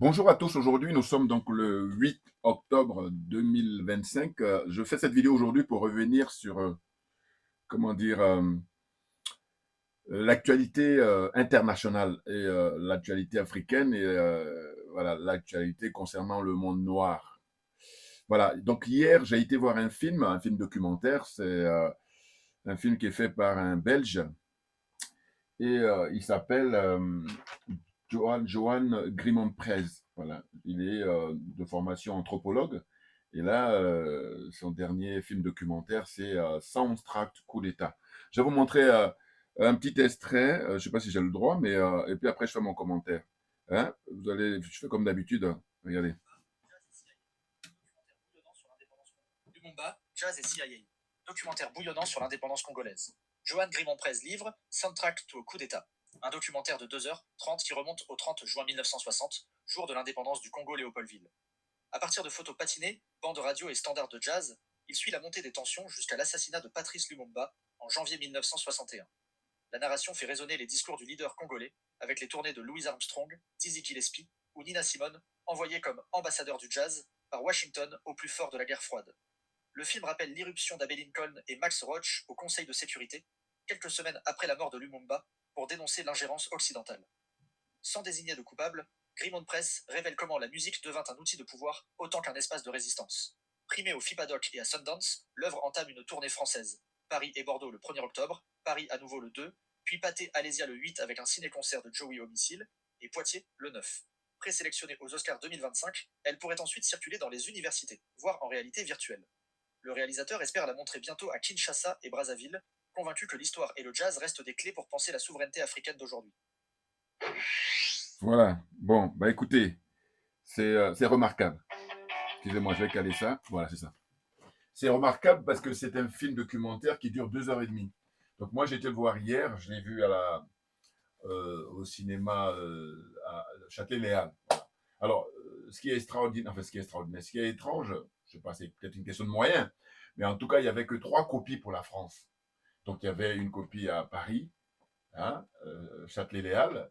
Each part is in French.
Bonjour à tous, aujourd'hui nous sommes donc le 8 octobre 2025. Je fais cette vidéo aujourd'hui pour revenir sur, comment dire, l'actualité internationale et l'actualité africaine et voilà, l'actualité concernant le monde noir. Voilà, donc hier j'ai été voir un film documentaire, c'est un film qui est fait par un Belge et il s'appelle Johan Grimond-Prez. Voilà, il est de formation anthropologue. Et là, son dernier film documentaire, c'est Soundtrack Coup d'État. Je vais vous montrer un petit extrait. Je ne sais pas si j'ai le droit, mais et puis après je fais mon commentaire. Hein, vous allez, je fais comme d'habitude, hein. Regardez. Lumumba, Jazz et CIA. Documentaire bouillonnant sur l'indépendance congolaise. Johan Grimond-Prez livre Soundtrack to a coup d'État. Un documentaire de 2h30 qui remonte au 30 juin 1960, jour de l'indépendance du Congo-Léopoldville. À partir de photos patinées, bandes radio et standards de jazz, il suit la montée des tensions jusqu'à l'assassinat de Patrice Lumumba en janvier 1961. La narration fait résonner les discours du leader congolais avec les tournées de Louis Armstrong, Dizzy Gillespie ou Nina Simone, envoyés comme ambassadeurs du jazz par Washington au plus fort de la guerre froide. Le film rappelle l'irruption d'Abe Lincoln et Max Roach au Conseil de sécurité, quelques semaines après la mort de Lumumba, pour dénoncer l'ingérence occidentale. Sans désigner de coupable, Grimond Press révèle comment la musique devint un outil de pouvoir autant qu'un espace de résistance. Primée au FIPADOC et à Sundance, l'œuvre entame une tournée française. Paris et Bordeaux le 1er octobre, Paris à nouveau le 2, puis Pâté Alésia le 8 avec un ciné-concert de Joey Homicile, et Poitiers le 9. Présélectionnée aux Oscars 2025, elle pourrait ensuite circuler dans les universités, voire en réalité virtuelle. Le réalisateur espère la montrer bientôt à Kinshasa et Brazzaville, convaincu que l'histoire et le jazz restent des clés pour penser la souveraineté africaine d'aujourd'hui. Voilà. Bon, bah écoutez, c'est remarquable. Excusez-moi, je vais caler ça. Voilà, c'est ça. C'est remarquable parce que c'est un film documentaire qui dure 2 heures et demie. Donc moi, j'ai été le voir hier, je l'ai vu au cinéma à Châtelet-Léal. Voilà. Alors, ce qui est extraordinaire, enfin ce qui est extraordinaire, ce qui est étrange, je sais pas, c'est peut-être une question de moyens, mais en tout cas, il n'y avait que 3 copies pour la France. Donc il y avait une copie à Paris, hein, Châtelet-Léal,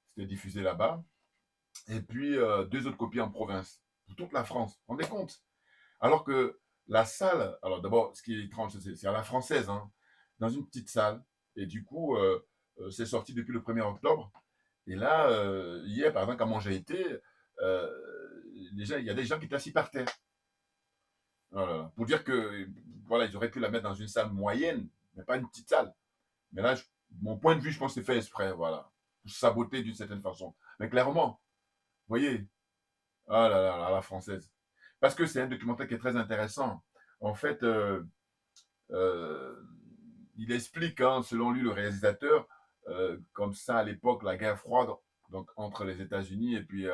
c'était diffusé là-bas, et puis 2 autres copies en province, pour toute la France. Vous vous rendez compte? Alors que la salle, alors d'abord, ce qui est étrange, c'est à la française, hein, dans une petite salle. Et du coup, c'est sorti depuis le 1er octobre. Et là, hier, par exemple, quand moi j'ai été, il y a des gens qui étaient assis par terre. Voilà. Pour dire que, voilà, ils auraient pu la mettre dans une salle moyenne, mais pas une petite salle. Mais là, mon point de vue, je pense que c'est fait exprès, voilà. Pour saboter d'une certaine façon. Mais clairement, vous voyez, ah là là, la française. Parce que c'est un documentaire qui est très intéressant. En fait, euh, il explique, hein, selon lui, le réalisateur, comme ça à l'époque, la guerre froide, donc entre les États-Unis et puis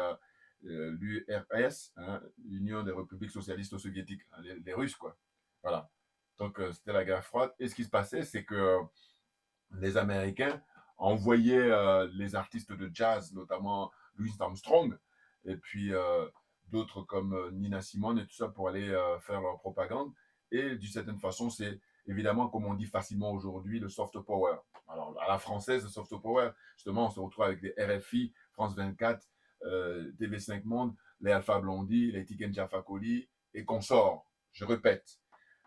l'URS, hein, l'Union des républiques socialistes soviétiques, hein, les Russes, quoi. Voilà. Donc c'était la guerre froide. Et ce qui se passait, c'est que les Américains envoyaient les artistes de jazz, notamment Louis Armstrong, et puis d'autres comme Nina Simone et tout ça pour aller faire leur propagande. Et d'une certaine façon, c'est évidemment, comme on dit facilement aujourd'hui, le soft power. Alors, à la française, le soft power, justement, on se retrouve avec les RFI, France 24, TV5 Monde, les Alpha Blondy, les Tiken Jaffa Koli et consorts. Je répète,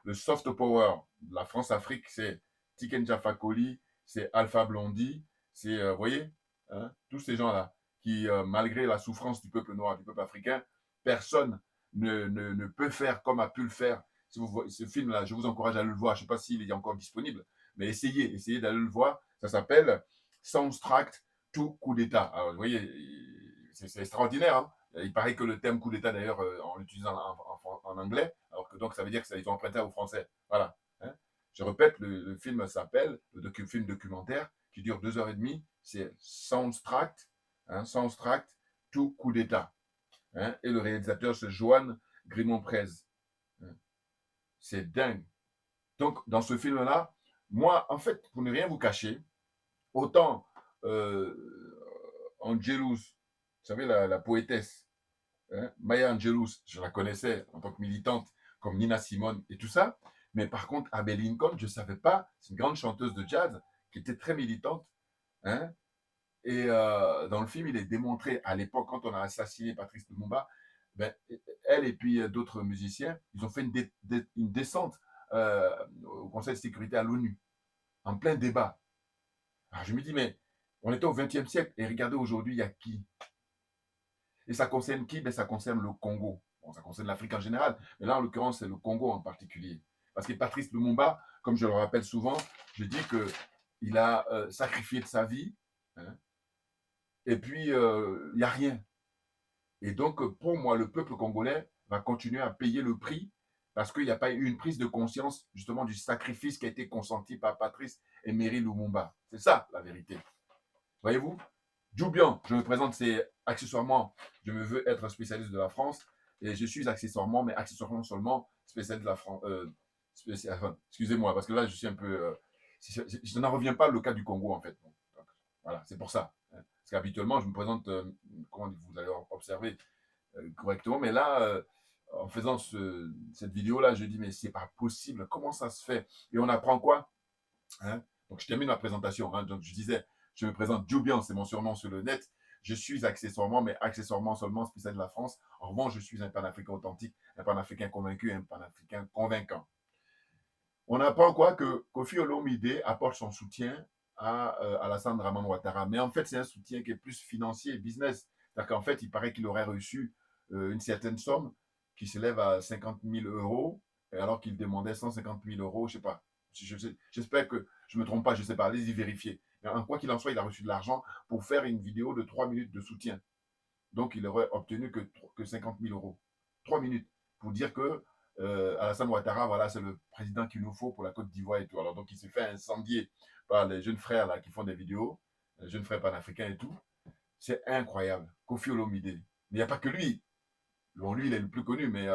le soft power de la France-Afrique, c'est Tiken Jaffa Koli, c'est Alpha Blondy, c'est, vous voyez, hein, tous ces gens-là, qui, malgré la souffrance du peuple noir, du peuple africain, personne ne peut faire comme a pu le faire. Si vous voyez ce film-là, je vous encourage à le voir. Je ne sais pas s'il est encore disponible, mais essayez d'aller le voir. Ça s'appelle Soundtrack to Coup d'État. Alors, vous voyez, c'est extraordinaire, hein. Il paraît que le terme coup d'État, d'ailleurs, on l'utilise en anglais, alors que donc ça veut dire qu'ils ont emprunté au français. Voilà. Hein. Je répète, le film s'appelle, film documentaire, qui dure 2 heures et demie, c'est Soundtrack, hein, Soundtrack to Coup d'État. Hein, et le réalisateur, c'est Johan Grimond-Prez. Hein. C'est dingue. Donc, dans ce film-là, moi, en fait, pour ne rien vous cacher, autant euh, Angelus, vous savez, la poétesse, hein, Maya Angelou, je la connaissais en tant que militante, comme Nina Simone et tout ça. Mais par contre, Abbey Lincoln, je ne savais pas, c'est une grande chanteuse de jazz qui était très militante, hein, Et dans le film, il est démontré, à l'époque, quand on a assassiné Patrice Lumumba, ben, elle et puis d'autres musiciens, ils ont fait une descente au Conseil de sécurité à l'ONU, en plein débat. Alors je me dis, mais on était au XXe siècle, et regardez aujourd'hui, il y a qui? Et ça concerne qui? Ben, ça concerne le Congo. Bon, ça concerne l'Afrique en général, mais là, en l'occurrence, c'est le Congo en particulier. Parce que Patrice Lumumba, comme je le rappelle souvent, je dis qu'il a sacrifié de sa vie, hein, et puis il n'y a rien. Et donc, pour moi, le peuple congolais va continuer à payer le prix parce qu'il n'y a pas eu une prise de conscience justement du sacrifice qui a été consenti par Patrice Emery Lumumba. C'est ça la vérité. Voyez-vous? Djoubian, je me présente, c'est accessoirement, je me veux être spécialiste de la France et je suis accessoirement, mais accessoirement seulement spécialiste de la France. Excusez-moi, parce que là, je suis un peu. Je n'en reviens pas le cas du Congo en fait. Donc, voilà, c'est pour ça. Hein. Parce qu'habituellement, je me présente, comment vous allez observer, correctement. Mais là, en faisant cette vidéo-là, je dis, mais c'est pas possible. Comment ça se fait? Et on apprend quoi? Hein. Donc, je termine ma présentation. Hein. Donc, je disais, je me présente Djoubian, c'est mon surnom sur le net. Je suis accessoirement, mais accessoirement seulement spécial de la France. En revanche, je suis un panafricain authentique, un panafricain convaincu, un panafricain convaincant. On apprend quoi? Que Kofi Olomide apporte son soutien à Alassane Draman Ouattara. Mais en fait, c'est un soutien qui est plus financier et business. C'est-à-dire qu'en fait, il paraît qu'il aurait reçu une certaine somme qui s'élève à 50 000 euros, alors qu'il demandait 150 000 euros, je ne sais pas. J'espère que je ne me trompe pas, je ne sais pas, allez-y vérifier. Mais quoi qu'il en soit, il a reçu de l'argent pour faire une vidéo de 3 minutes de soutien. Donc, il aurait obtenu que 50 000 euros. 3 minutes pour dire que Alassane Ouattara, voilà, c'est le président qu'il nous faut pour la Côte d'Ivoire et tout. Alors, donc, il s'est fait incendier par les jeunes frères là, qui font des vidéos, les jeunes frères panafricains et tout. C'est incroyable. Kofi Olomide. Mais il n'y a pas que lui. Bon, lui, il est le plus connu, mais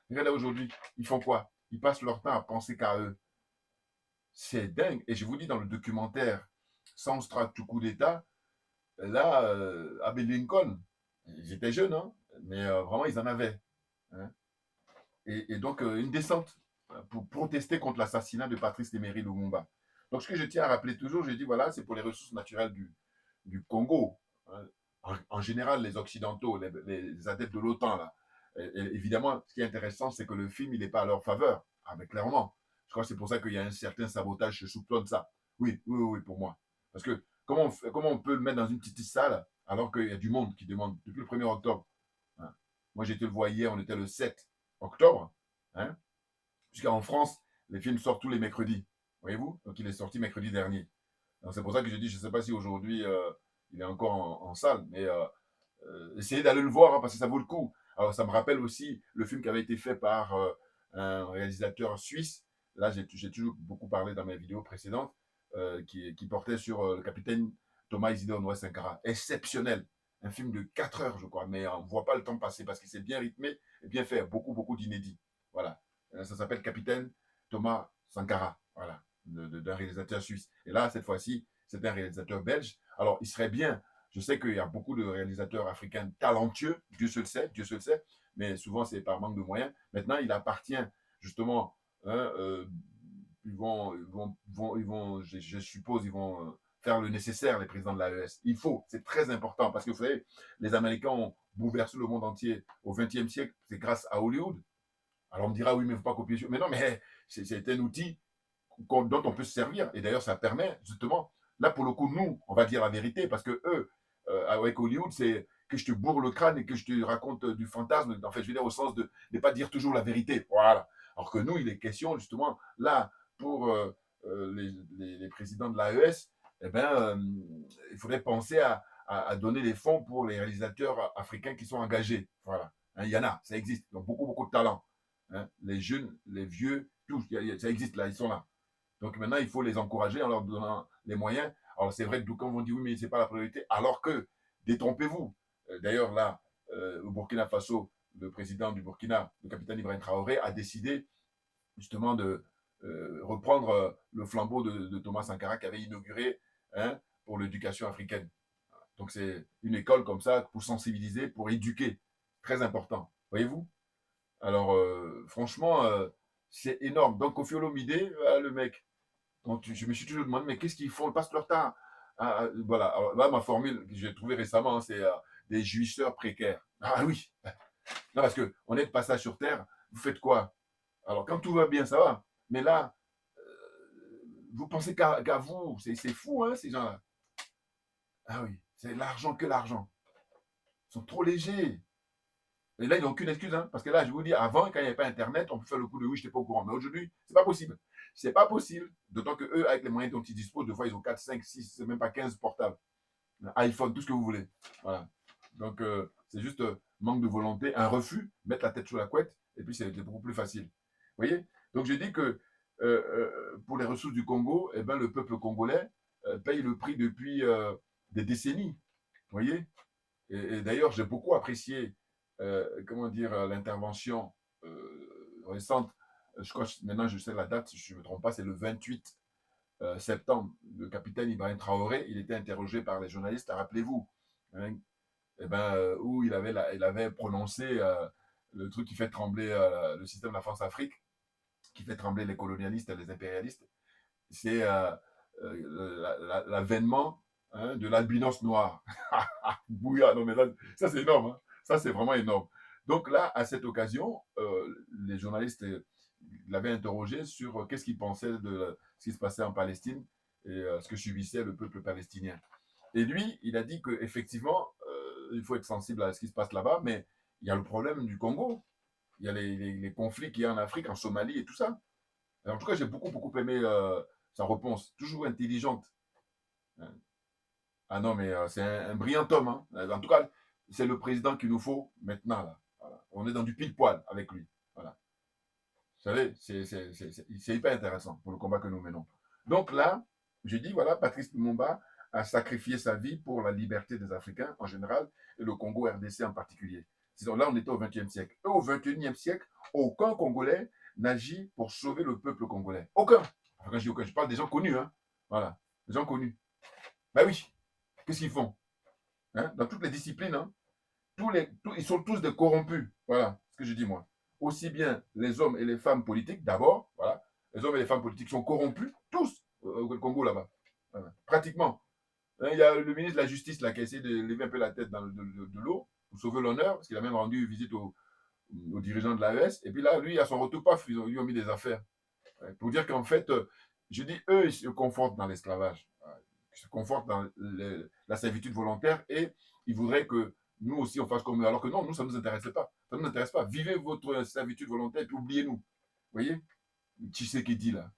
regardez aujourd'hui, ils font quoi? Ils passent leur temps à penser qu'à eux. C'est dingue. Et je vous dis, dans le documentaire Soundtrack to coup d'État, là, Abbé Lincoln, ils étaient jeunes, hein, mais vraiment, ils en avaient. Hein. Et donc, une descente pour protester contre l'assassinat de Patrice Emery Lumumba. Donc, ce que je tiens à rappeler toujours, je dis, voilà, c'est pour les ressources naturelles du Congo. Hein. En général, les Occidentaux, les adeptes de l'OTAN, là. Et évidemment, ce qui est intéressant, c'est que le film, il n'est pas à leur faveur, avec clairement. Je crois que c'est pour ça qu'il y a un certain sabotage, je soupçonne ça. Oui, oui, oui, pour moi. Parce que comment on peut le mettre dans une petite salle alors qu'il y a du monde qui demande depuis le 1er octobre. Hein. Moi, j'étais le voir hier, on était le 7 octobre. Hein, puisqu'en France, les films sortent tous les mercredis. Voyez-vous? Donc, il est sorti mercredi dernier. C'est pour ça que je dis, je ne sais pas si aujourd'hui il est encore en salle, mais essayez d'aller le voir hein, parce que ça vaut le coup. Alors, ça me rappelle aussi le film qui avait été fait par un réalisateur suisse. Là, j'ai toujours beaucoup parlé dans mes vidéos précédentes, qui portait sur le capitaine Thomas Isidore Noah Sankara. Exceptionnel. Un film de 4 heures, je crois, mais on ne voit pas le temps passer parce qu'il s'est bien rythmé et bien fait. Beaucoup, beaucoup d'inédits. Voilà. Ça s'appelle Capitaine Thomas Sankara. Voilà. D'un réalisateur suisse. Et là, cette fois-ci, c'est un réalisateur belge. Alors, il serait bien. Je sais qu'il y a beaucoup de réalisateurs africains talentueux, Dieu se le sait, Dieu se le sait, mais souvent c'est par manque de moyens. Maintenant, il appartient justement, hein, je suppose, ils vont faire le nécessaire, les présidents de l'AES. Il faut, c'est très important, parce que vous savez, les Américains ont bouleversé le monde entier au XXe siècle, c'est grâce à Hollywood. Alors on me dira, oui, mais il ne faut pas copier. Mais non, mais c'est un outil dont on peut se servir. Et d'ailleurs, ça permet justement, là pour le coup, nous, on va dire la vérité, parce que eux, avec Hollywood, c'est que je te bourre le crâne et que je te raconte du fantasme. En fait, je veux dire au sens de ne pas dire toujours la vérité. Voilà. Alors que nous, il est question justement, là, pour les présidents de l'AES, eh ben, il faudrait penser à donner des fonds pour les réalisateurs africains qui sont engagés. Voilà. Hein, il y en a, ça existe. Ils ont beaucoup, beaucoup de talent. Hein. Les jeunes, les vieux, tous, ça existe là, ils sont là. Donc maintenant, il faut les encourager en leur donnant les moyens. Alors c'est vrai que d'aucuns vont dire oui, mais ce n'est pas la priorité. Alors que, détrompez-vous. D'ailleurs, là, au Burkina Faso, le président du Burkina, le capitaine Ibrahim Traoré, a décidé justement de reprendre le flambeau de Thomas Sankara qui avait inauguré hein, pour l'éducation africaine. Donc c'est une école comme ça pour sensibiliser, pour éduquer. Très important. Voyez-vous? Alors franchement, c'est énorme. Donc Kofi Olomide, le mec, donc, je me suis toujours demandé, mais qu'est-ce qu'ils font? Ils passent leur temps Voilà. Alors là, ma formule que j'ai trouvée récemment, c'est des jouisseurs précaires. Ah oui. Non, parce qu'on est de passage sur Terre. Vous faites quoi? Alors, quand tout va bien, ça va. Mais là, vous pensez qu'à vous. C'est fou, hein, ces gens-là. Ah oui, c'est l'argent que l'argent. Ils sont trop légers. Et là, ils n'ont aucune excuse, hein, parce que là, je vous dis, avant, quand il n'y avait pas Internet, on peut faire le coup de oui, je n'étais pas au courant. Mais aujourd'hui, c'est pas possible. C'est pas possible. D'autant que eux, avec les moyens dont ils disposent, de fois, ils ont 4, 5, 6, c'est même pas 15 portables. iPhone, tout ce que vous voulez. Voilà. Donc, c'est juste manque de volonté, un refus, mettre la tête sous la couette, et puis c'est beaucoup plus facile. Vous voyez? Donc, je dis que pour les ressources du Congo, eh ben, le peuple congolais paye le prix depuis des décennies. Vous voyez? Et d'ailleurs, j'ai beaucoup apprécié, comment dire, l'intervention récente. Je crois, maintenant, je sais la date, si je ne me trompe pas, c'est le 28 septembre. Le capitaine Ibrahim Traoré, il était interrogé par les journalistes, rappelez-vous, hein, eh ben, où il avait prononcé le truc qui fait trembler le système de la France-Afrique, qui fait trembler les colonialistes et les impérialistes. C'est l'avènement, hein, de l'albinos noir. Bouillard, non mais ça c'est énorme, hein. Ça c'est vraiment énorme. Donc là, à cette occasion, les journalistes l'avaient interrogé sur qu'est-ce qu'il pensait de ce qui se passait en Palestine et ce que subissait le peuple palestinien. Et lui, il a dit qu'effectivement, il faut être sensible à ce qui se passe là-bas, mais il y a le problème du Congo, il y a les conflits qu'il y a en Afrique, en Somalie et tout ça. Et en tout cas, j'ai beaucoup, beaucoup aimé sa réponse, toujours intelligente. Ah non, mais c'est un brillant homme, hein. En tout cas, c'est le président qu'il nous faut maintenant. Là. Voilà. On est dans du pile-poil avec lui. Voilà. Vous savez, c'est hyper intéressant pour le combat que nous menons. Donc là, je dis, voilà, Patrice Lumumba a sacrifié sa vie pour la liberté des Africains en général et le Congo RDC en particulier. Là, on était au XXe siècle. Et au XXIe siècle, aucun Congolais n'agit pour sauver le peuple congolais. Aucun. Enfin, quand je dis aucun, je parle des gens connus. Hein. Voilà. Des gens connus. Ben oui. Qu'est-ce qu'ils font, hein? Dans toutes les disciplines, hein? Ils sont tous des corrompus. Voilà ce que je dis moi. Aussi bien les hommes et les femmes politiques, d'abord, voilà. Les hommes et les femmes politiques sont corrompus, tous, au Congo là-bas. Voilà. Pratiquement. Hein, il y a le ministre de la Justice là, qui a essayé de lever un peu la tête dans de l'eau pour sauver l'honneur, parce qu'il a même rendu visite aux dirigeants de l'AES. Et puis là, lui, à son retour, paf, ils lui ont mis des affaires. Pour dire qu'en fait, je dis, eux, ils se confortent dans l'esclavage. Ils se confortent dans la servitude volontaire et ils voudraient que nous aussi on fasse comme eux. Alors que non, nous, ça ne nous intéresse pas. Ça ne nous intéresse pas. Vivez votre servitude volontaire et puis oubliez-nous. Vous voyez? Tshisekedi là.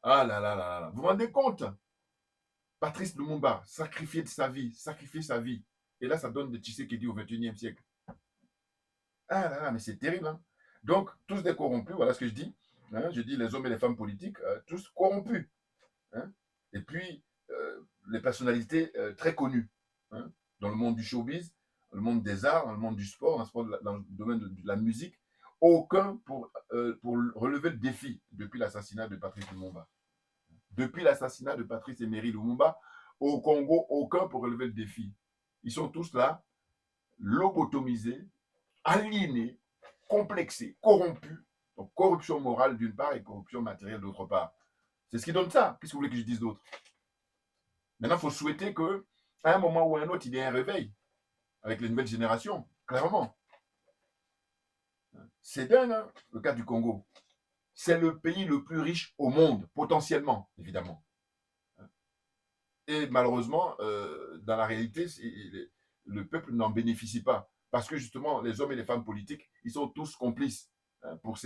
Ah là là là là. Vous vous rendez compte? Patrice Lumumba, sacrifier sa vie. Et là, ça donne de Tshisekedi au XXIe siècle. Ah là là, mais c'est terrible. Hein? Donc, tous des corrompus, voilà ce que je dis. Hein? Je dis les hommes et les femmes politiques, tous corrompus. Hein? Et puis, les personnalités très connues, hein, dans le monde du showbiz, dans le monde des arts, dans le monde du sport, dans le domaine de la musique, aucun pour relever le défi depuis l'assassinat de Patrice Lumumba. Depuis l'assassinat de Patrice Emery Lumumba, au Congo, aucun pour relever le défi. Ils sont tous là, lobotomisés, aliénés, complexés, corrompus. Donc corruption morale d'une part et corruption matérielle d'autre part. C'est ce qui donne ça. Qu'est-ce que vous voulez que je dise d'autre? Maintenant, il faut souhaiter qu'à un moment ou à un autre, il y ait un réveil avec les nouvelles générations, clairement. C'est dingue, hein, le cas du Congo. C'est le pays le plus riche au monde, potentiellement, évidemment. Et malheureusement, dans la réalité, le peuple n'en bénéficie pas. Parce que justement, les hommes et les femmes politiques, ils sont tous complices, hein, pour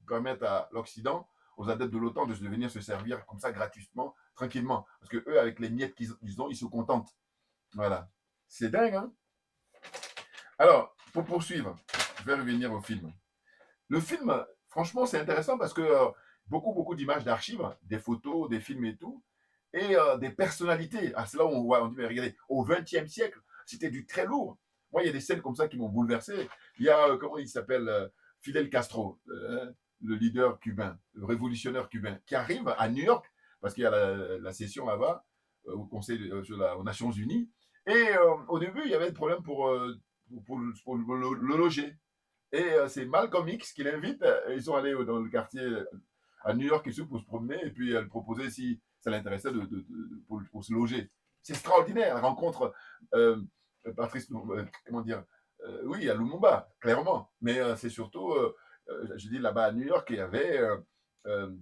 permettre à l'Occident, aux adeptes de l'OTAN, de venir se servir comme ça gratuitement, tranquillement. Parce que eux, avec les miettes qu'ils ont, ils se contentent. Voilà. C'est dingue, hein? Alors, pour poursuivre, je vais revenir au film. Le film, franchement, c'est intéressant parce que beaucoup d'images d'archives, des photos, des films et tout, et des personnalités. Ah, c'est là où on voit, on dit, mais regardez, au XXe siècle, c'était du très lourd. Moi, il y a des scènes comme ça qui m'ont bouleversé. Il y a, comment il s'appelle, Fidel Castro, le leader cubain, le révolutionnaire cubain, qui arrive à New York, parce qu'il y a la session là-bas, au Conseil, aux Nations Unies. Et au début, il y avait des problèmes pour le loger. Et c'est Malcolm X qui l'invite. Ils sont allés dans le quartier à New York et tout pour se promener, et puis elle proposait si ça l'intéressait pour se loger. C'est extraordinaire, la rencontre Patrice, comment dire, oui, à Lumumba, clairement. Mais c'est surtout, je dis là-bas à New York, il y avait euh,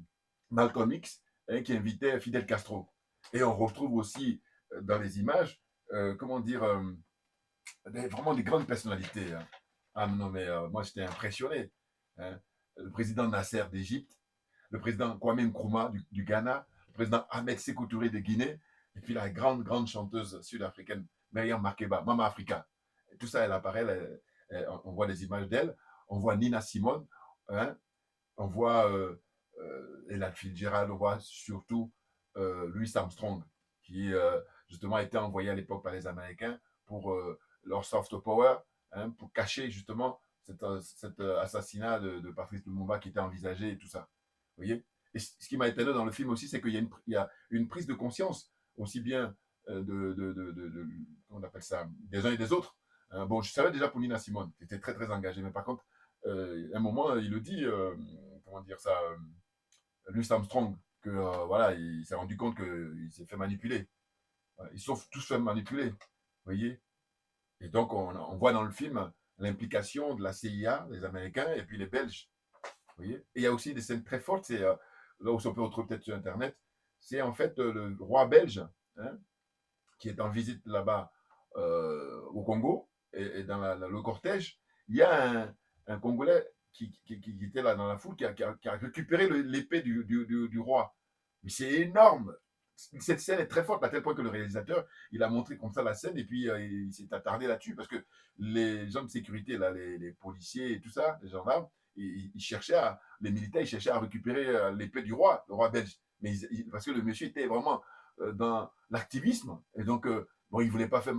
Malcolm X hein, qui invitait Fidel Castro. Et on retrouve aussi dans les images, comment dire, vraiment des grandes personnalités. Hein. Ah non, mais moi j'étais impressionné. Hein. Le président Nasser d'Égypte, le président Kwame Nkrumah du Ghana, le président Ahmed Sékou Touré de Guinée, et puis la grande chanteuse sud-africaine Myriam Makeba, Mama Africa. Et tout ça, elle apparaît, on voit des images d'elle, on voit Nina Simone, hein, on voit Ella Fitzgerald, on voit surtout Louis Armstrong, qui justement a été envoyé à l'époque par les Américains pour leur soft power, hein, pour cacher justement cet assassinat de Patrice Lumumba qui était envisagé et tout ça. Vous voyez. Et ce qui m'a étonné dans le film aussi, c'est qu'il y a une prise de conscience, aussi bien comment on appelle ça, des uns et des autres. Bon, je savais déjà pour Nina Simone, qui était très engagée, mais par contre, à un moment, il le dit, comment dire ça, Louis Armstrong, que voilà, il s'est rendu compte qu'il s'est fait manipuler. Ils sont tous fait manipuler, vous voyez. Et donc, on voit dans le film l'implication de la CIA, des Américains, et puis les Belges, vous voyez. Et il y a aussi des scènes très fortes, c'est là où on peut retrouver peut-être sur Internet, c'est en fait le roi belge, hein, qui est en visite là-bas au Congo, et dans le cortège, il y a un Congolais qui était là dans la foule, qui a récupéré l'épée du roi. Mais c'est énorme. Cette scène est très forte, à tel point que le réalisateur, il a montré comme ça la scène, et puis il s'est attardé là-dessus, parce que les gens de sécurité, là, les policiers et tout ça, les gendarmes, ils cherchaient les militaires, ils cherchaient à récupérer l'épée du roi, le roi belge. Mais parce que le monsieur était vraiment dans l'activisme, et donc, bon, il ne voulait pas faire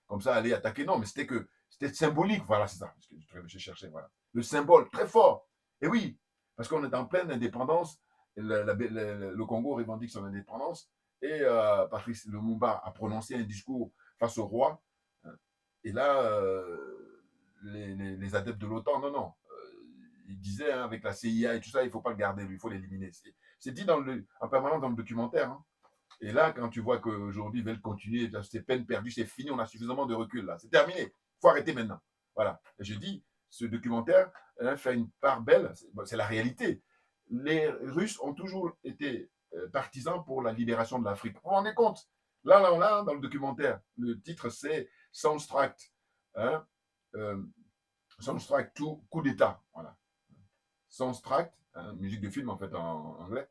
comme ça aller attaquer, non, mais c'était symbolique, voilà, c'est ça, ce que je cherchais, voilà. Le symbole, très fort. Et oui, parce qu'on est en pleine indépendance, le Congo revendique son indépendance, et Patrice Lumumba a prononcé un discours face au roi, hein. Et là, les adeptes de l'OTAN, non, il disait hein, avec la CIA et tout ça, il ne faut pas le garder, lui, il faut l'éliminer. C'est dit en permanence dans le documentaire. Hein. Et là, quand tu vois qu'aujourd'hui, ils veulent continuer, c'est peine perdue, c'est fini, on a suffisamment de recul là. C'est terminé. Il faut arrêter maintenant. Voilà. Et je dis, ce documentaire hein, fait une part belle, c'est la réalité. Les Russes ont toujours été partisans pour la libération de l'Afrique. Vous vous rendez compte là, dans le documentaire, le titre c'est Soundtrack. Hein, euh, Soundtrack to coup d'État. Voilà. Soundtrack, hein, musique de film en fait en anglais,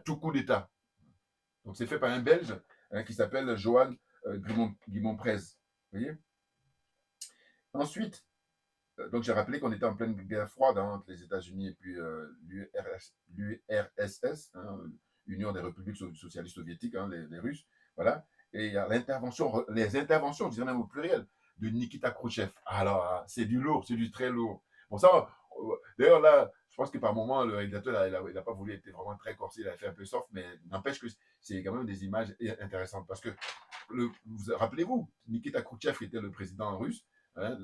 tout coup d'État. Donc c'est fait par un Belge hein, qui s'appelle Johan Guimont-Prez. Vous voyez. Ensuite, donc j'ai rappelé qu'on était en pleine guerre froide hein, entre les États-Unis et puis l'URSS, hein, Union des républiques socialistes soviétiques, hein, les Russes. Voilà. Et il y a les interventions, je dirais même au pluriel, de Nikita Khrouchtchev. Alors, c'est du lourd, c'est du très lourd. Bon, ça, d'ailleurs, là, je pense que par moment, le réalisateur, il n'a pas voulu être vraiment très corsé, il a fait un peu soft, mais n'empêche que c'est quand même des images intéressantes. Parce que, rappelez-vous, Nikita Khrouchtchev était le président russe, hein,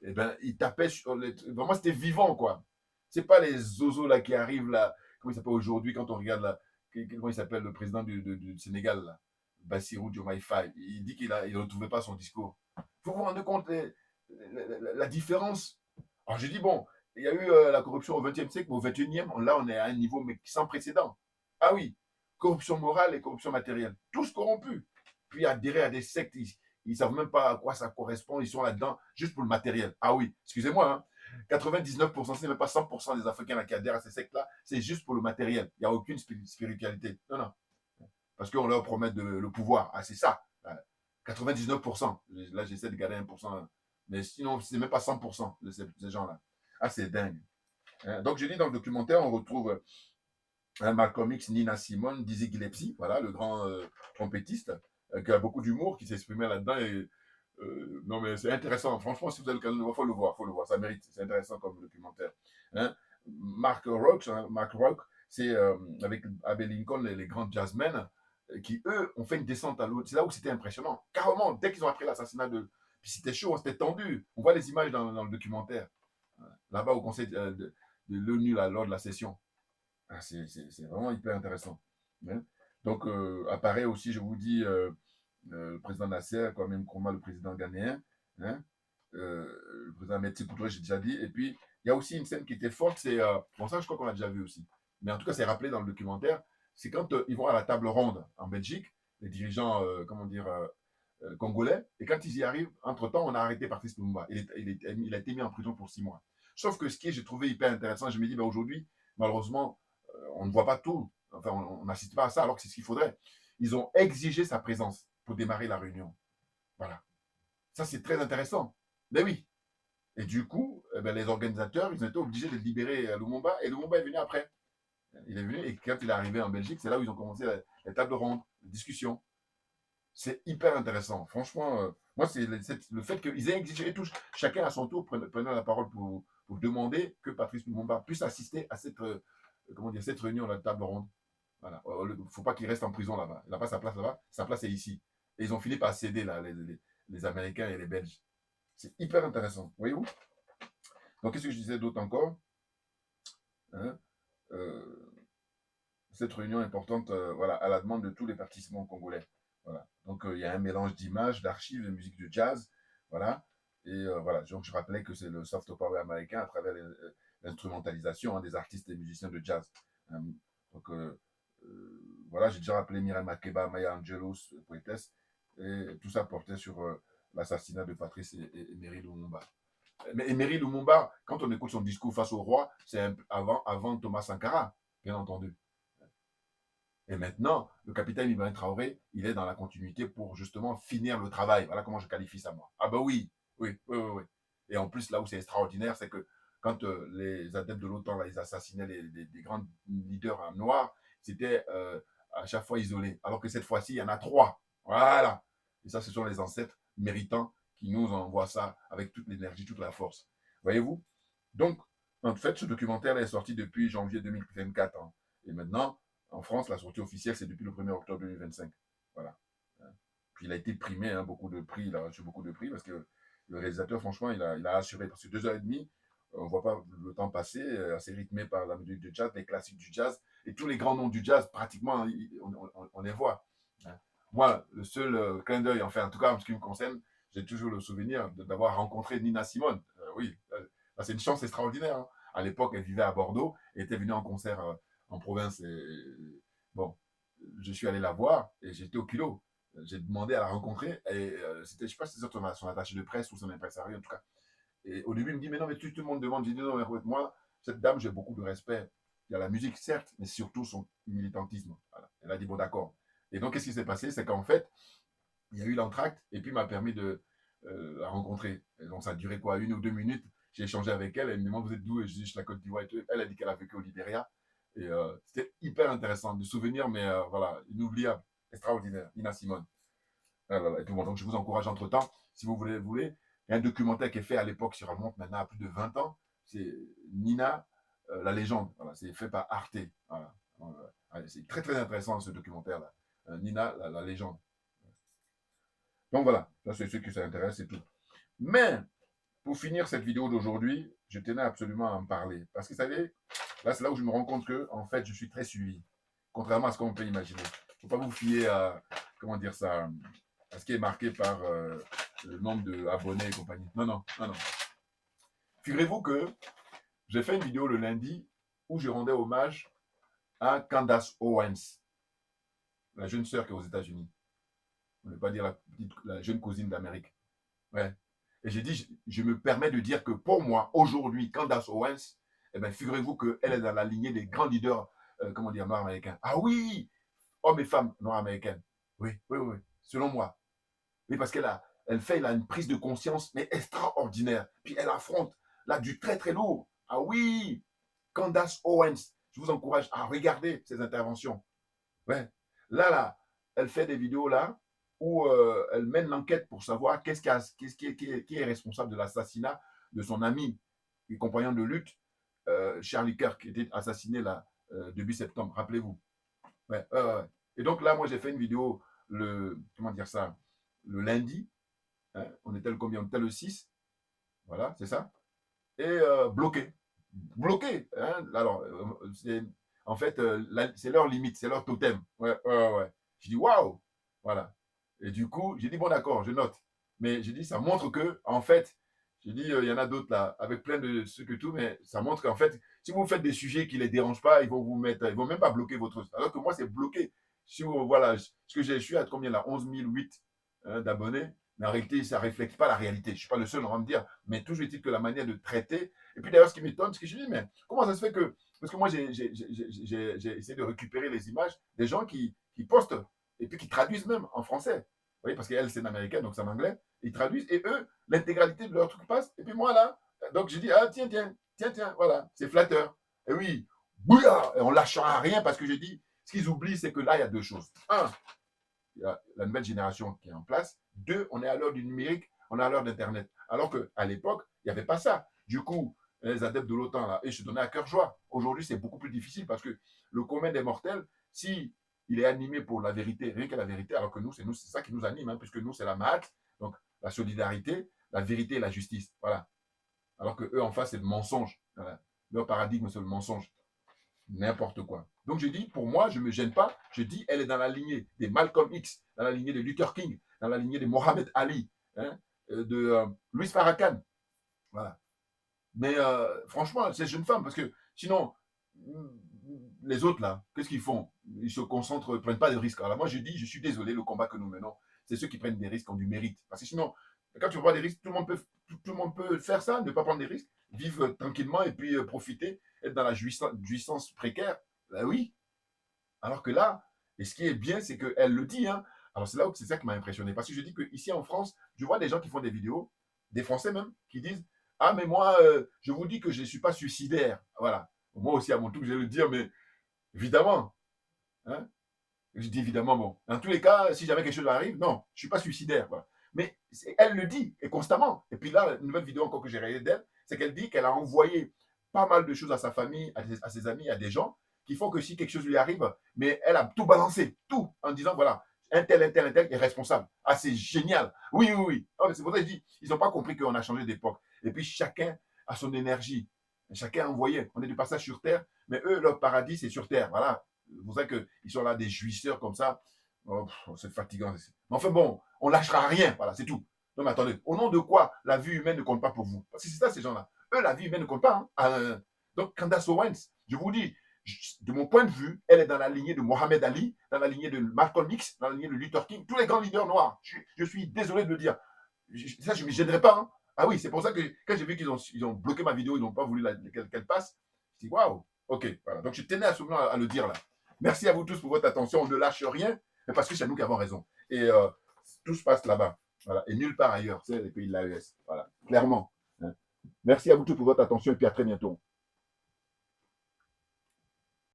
eh ben, il tapait sur vraiment, c'était vivant, quoi. C'est pas les zozos là qui arrivent là. Comment il s'appelle aujourd'hui quand on regarde là. Comment il s'appelle le président du Sénégal là, Bassirou Diomaye Faye. Il dit qu'il ne retrouvait pas son discours. Vous vous rendez compte la différence. Alors j'ai dit, bon, il y a eu la corruption au XXe siècle, mais au XXIe, là on est à un niveau mais sans précédent. Ah oui, corruption morale et corruption matérielle. Tous corrompus. Puis adhérer à des sectes, ils ne savent même pas à quoi ça correspond, ils sont là-dedans juste pour le matériel. Ah oui, excusez-moi, hein, 99%, c'est même pas 100% des Africains là, qui adhèrent à ces sectes-là, c'est juste pour le matériel. Il n'y a aucune spiritualité. Non. Parce qu'on leur promet le pouvoir. Ah, c'est ça. 99%. Là, j'essaie de garder 1%. Mais sinon, c'est même pas 100% de ces gens-là. Ah, c'est dingue. Donc, je dis dans le documentaire, on retrouve Malcolm X, Nina Simone, Dizzy Gillespie, voilà, le grand trompettiste, qui a beaucoup d'humour, qui s'exprimait là-dedans. Et, non, mais c'est intéressant. Franchement, si vous avez l'occasion de le voir, il faut le voir. Ça mérite. C'est intéressant comme documentaire. Hein? Mark Rock, c'est avec Abe Lincoln, les grands jazzmen, qui, eux, ont fait une descente à l'eau. C'est là où c'était impressionnant. Carrément, dès qu'ils ont appris l'assassinat de. Puis c'était chaud, c'était tendu. On voit les images dans le documentaire. Là-bas, au conseil de l'ONU, lors de la session. Ah, c'est vraiment hyper intéressant. Hein. Donc, apparaît aussi, je vous dis, le président Nasser, quand même, Nkrumah, le président ghanéen. Hein. Le président Metti Couture, j'ai déjà dit. Et puis, il y a aussi une scène qui était forte, c'est. Bon, ça, je crois qu'on a déjà vu aussi. Mais en tout cas, c'est rappelé dans le documentaire. C'est quand ils vont à la table ronde en Belgique, les dirigeants, comment dire, congolais. Et quand ils y arrivent, entre-temps, on a arrêté Patrice Lumumba. Il a été mis en prison pour 6 mois. Sauf que ce qui est, j'ai trouvé hyper intéressant, je me dis, ben, aujourd'hui, malheureusement, on ne voit pas tout. Enfin, on n'assiste pas à ça alors que c'est ce qu'il faudrait. Ils ont exigé sa présence pour démarrer la réunion. Voilà. Ça, c'est très intéressant. Mais oui. Et du coup, eh ben, les organisateurs, ils ont été obligés de libérer Lumumba. Et Lumumba est venu après. Il est venu et quand il est arrivé en Belgique, c'est là où ils ont commencé la table ronde, la discussion. C'est hyper intéressant. Franchement, moi, c'est le fait qu'ils aient exigé, et tout, chacun à son tour prenant la parole pour demander que Patrice Lumumba puisse assister à cette, comment dire, cette réunion, la table ronde. Voilà. Il ne faut pas qu'il reste en prison là-bas. Il n'a pas sa place là-bas. Sa place est ici. Et ils ont fini par céder là, les Américains et les Belges. C'est hyper intéressant. Voyez-vous? Donc, qu'est-ce que je disais d'autre encore? Hein. Euh, cette réunion importante, voilà, à la demande de tous les participants congolais. Voilà. Donc, il y a un mélange d'images, d'archives, de musique de jazz. Voilà. Et voilà. Donc, je rappelais que c'est le soft power américain à travers l'instrumentalisation des artistes et musiciens de jazz. Donc, voilà, j'ai déjà rappelé Miriam Makeba, Maya Angelou, poétesse. Et tout ça portait sur l'assassinat de Patrice et Emery Lumumba. Mais Emery Lumumba, quand on écoute son discours face au roi, c'est avant Thomas Sankara, bien entendu. Et maintenant, le capitaine Ibrahim Traoré, il est dans la continuité pour justement finir le travail. Voilà comment je qualifie ça, moi. Ah ben oui, oui, oui, oui, oui. Et en plus, là où c'est extraordinaire, c'est que quand les adeptes de l'OTAN, ils assassinaient des grands leaders en noir, c'était à chaque fois isolé. Alors que cette fois-ci, il y en a 3. Voilà. Et ça, ce sont les ancêtres méritants qui nous envoient ça avec toute l'énergie, toute la force. Voyez-vous? Donc, en fait, ce documentaire est sorti depuis janvier 2024. Hein. Et maintenant, en France, la sortie officielle, c'est depuis le 1er octobre 2025. Voilà. Puis il a été primé, hein, beaucoup de prix, il a reçu beaucoup de prix parce que le réalisateur, franchement, il a assuré. Parce que 2 heures et demie, on ne voit pas le temps passer, assez rythmé par la musique de jazz, les classiques du jazz. Et tous les grands noms du jazz, pratiquement, on les voit. Hein. Moi, le seul clin d'œil, enfin, en tout cas, en ce qui me concerne, j'ai toujours le souvenir d'avoir rencontré Nina Simone. Oui, c'est une chance extraordinaire. Hein. À l'époque, elle vivait à Bordeaux et était venue en concert en province. Bon, je suis allé la voir et j'étais au kilo. J'ai demandé à la rencontrer et c'était, je sais pas si c'était son attaché de presse ou son impresario en tout cas. Et au début, il me dit, mais non, mais tout le monde demande. J'ai dit, non, mais moi, cette dame, j'ai beaucoup de respect. Il y a la musique, certes, mais surtout son militantisme. Voilà. Elle a dit, bon, d'accord. Et donc, qu'est-ce qui s'est passé? C'est qu'en fait, il y a eu l'entracte et puis il m'a permis de la rencontrer. Et donc, ça a duré quoi, 1 ou 2 minutes. J'ai échangé avec elle. Elle me demande, vous êtes d'où? Et je dis, je suis de la Côte d'Ivoire. Elle a dit qu'elle a vécu au Libéria. Et c'était hyper intéressant de souvenirs, mais voilà, inoubliable, extraordinaire. Nina Simone. Ah là là. Et puis bon, donc je vous encourage entre-temps, si vous voulez, il y a un documentaire qui est fait à l'époque, qui remonte maintenant à plus de 20 ans. C'est Nina, la légende. Voilà, c'est fait par Arte. Voilà. C'est très très intéressant ce documentaire-là. Nina, la légende. Donc voilà, ça c'est ceux qui s'intéressent et tout. Mais pour finir cette vidéo d'aujourd'hui, je tenais absolument à en parler. Parce que vous savez, là c'est là où je me rends compte que en fait je suis très suivi. Contrairement à ce qu'on peut imaginer. Il ne faut pas vous fier à, comment dire ça, à ce qui est marqué par le nombre d'abonnés et compagnie. Non, non, non, non. Figurez-vous que j'ai fait une vidéo le lundi où je rendais hommage à Candace Owens, la jeune sœur qui est aux États-Unis. On ne veut pas dire la jeune cousine d'Amérique. Ouais. Et j'ai dit, je me permets de dire que pour moi, aujourd'hui, Candace Owens, eh bien, figurez-vous qu'elle est dans la lignée des grands leaders, comment dire, nord-américains. Ah oui, hommes et femmes nord-américaines. Oui, oui, oui, selon moi. Oui, parce elle fait là, une prise de conscience, mais extraordinaire. Puis elle affronte là du très très lourd. Ah oui, Candace Owens. Je vous encourage à regarder ses interventions. Ouais. Là, elle fait des vidéos là où elle mène l'enquête pour savoir qui est responsable de l'assassinat de son ami et compagnon de lutte, Charlie Kirk, qui était assassiné là début septembre. Rappelez-vous. Ouais, ouais, ouais. Et donc là, moi, j'ai fait une vidéo comment dire ça, le lundi. Hein, on était le combien? On était le 6. Voilà, c'est ça. Et bloqué. Bloqué. Hein, alors, en fait, c'est leur limite, c'est leur totem. Ouais, ouais, ouais, ouais. Je dis, waouh! Voilà. Et du coup, j'ai dit, bon, d'accord, je note. Mais j'ai dit, ça montre que, en fait, j'ai dit, il y en a d'autres là, avec plein de ce que tout, mais ça montre qu'en fait, si vous faites des sujets qui ne les dérangent pas, ils vont vous mettre, ils vont même pas bloquer votre. Alors que moi, c'est bloqué. Si vous, voilà, ce que je suis à combien là 11 008 d'abonnés. Mais en réalité, ça ne reflète pas la réalité. Je ne suis pas le seul, on va me dire. Mais toujours est-il que la manière de traiter. Et puis d'ailleurs, ce qui m'étonne, c'est que je dis, mais comment ça se fait que. Parce que moi, j'ai essayé de récupérer les images des gens qui postent et puis qui traduisent même en français. Vous voyez, parce qu'elle, c'est une américaine, donc c'est en anglais. Ils traduisent et eux, l'intégralité de leur truc passe. Et puis moi, là, donc je dis, ah, tiens, tiens, tiens, tiens, voilà, c'est flatteur. Et oui, bouillard, et on ne lâchera rien parce que je dis, ce qu'ils oublient, c'est que là, il y a deux choses. Un, il y a la nouvelle génération qui est en place. Deux, on est à l'heure du numérique, on est à l'heure d'Internet. Alors qu'à l'époque, il n'y avait pas ça. Du coup, les adeptes de l'OTAN, là, ils se donnaient à cœur joie. Aujourd'hui, c'est beaucoup plus difficile parce que le commun des mortels, si il est animé pour la vérité, rien que la vérité, alors que nous, c'est ça qui nous anime, hein, puisque nous, c'est la Mahat, donc la solidarité, la vérité et la justice. Voilà. Alors que eux, en face, c'est le mensonge. Voilà. Leur paradigme, c'est le mensonge. N'importe quoi. Donc je dis, pour moi, je ne me gêne pas. Je dis, elle est dans la lignée des Malcolm X, dans la lignée de Luther King, dans la lignée de Mohamed Ali, hein, de Louis Farrakhan. Voilà. Mais franchement, c'est une femme, parce que sinon, les autres là, qu'est-ce qu'ils font? Ils se concentrent, ne prennent pas de risques. Alors moi, je dis, je suis désolé, le combat que nous menons, c'est ceux qui prennent des risques qui ont du mérite. Parce que sinon, quand tu prends des risques, tout le monde peut faire ça, ne pas prendre des risques, vivre tranquillement et puis profiter, être dans la jouissance précaire. Ben oui. Alors que là, et ce qui est bien, c'est qu'elle le dit. Hein. Alors c'est là où c'est ça qui m'a impressionné. Parce que je dis qu'ici en France, je vois des gens qui font des vidéos, des Français même, qui disent, ah mais moi, je vous dis que je ne suis pas suicidaire. Voilà. Moi aussi, à mon tour, je vais le dire, mais évidemment. Hein, je dis évidemment, bon. Dans tous les cas, si jamais quelque chose arrive, non, je ne suis pas suicidaire. Voilà. Mais elle le dit, et constamment. Et puis là, une nouvelle vidéo encore que j'ai réalisée d'elle, c'est qu'elle dit qu'elle a envoyé pas mal de choses à sa famille, à ses amis, à des gens, qui font que si quelque chose lui arrive, mais elle a tout balancé, tout, en disant, voilà, un tel est responsable. Ah, c'est génial. Oui, oui, oui. Ah, c'est pour ça que je dis, ils n'ont pas compris qu'on a changé d'époque. Et puis chacun a son énergie. Chacun a envoyé. On est du passage sur Terre, mais eux, leur paradis, c'est sur Terre. Voilà. C'est pour ça qu'ils sont là, des jouisseurs comme ça. Oh, c'est fatigant. Mais enfin bon, on lâchera rien. Voilà, c'est tout. Non, mais attendez, au nom de quoi la vie humaine ne compte pas pour vous? Parce que c'est ça, ces gens-là. Eux, la vie humaine ne compte pas. Hein. Donc, Candace Owens, je vous dis, de mon point de vue, elle est dans la lignée de Mohamed Ali, dans la lignée de Malcolm X, dans la lignée de Luther King, tous les grands leaders noirs. Je suis désolé de le dire. Ça, je ne me gênerai pas. Hein. Ah oui, c'est pour ça que quand j'ai vu qu'ils ont bloqué ma vidéo, ils n'ont pas voulu qu'elle passe, je dis waouh, ok. Voilà. Donc, je tenais à le dire là. Merci à vous tous pour votre attention. On ne lâche rien, mais parce que c'est nous qui avons raison. Et tout se passe là-bas. Voilà. Et nulle part ailleurs. C'est les pays de l'AES. Voilà. Clairement. Hein. Merci à vous tous pour votre attention et puis à très bientôt.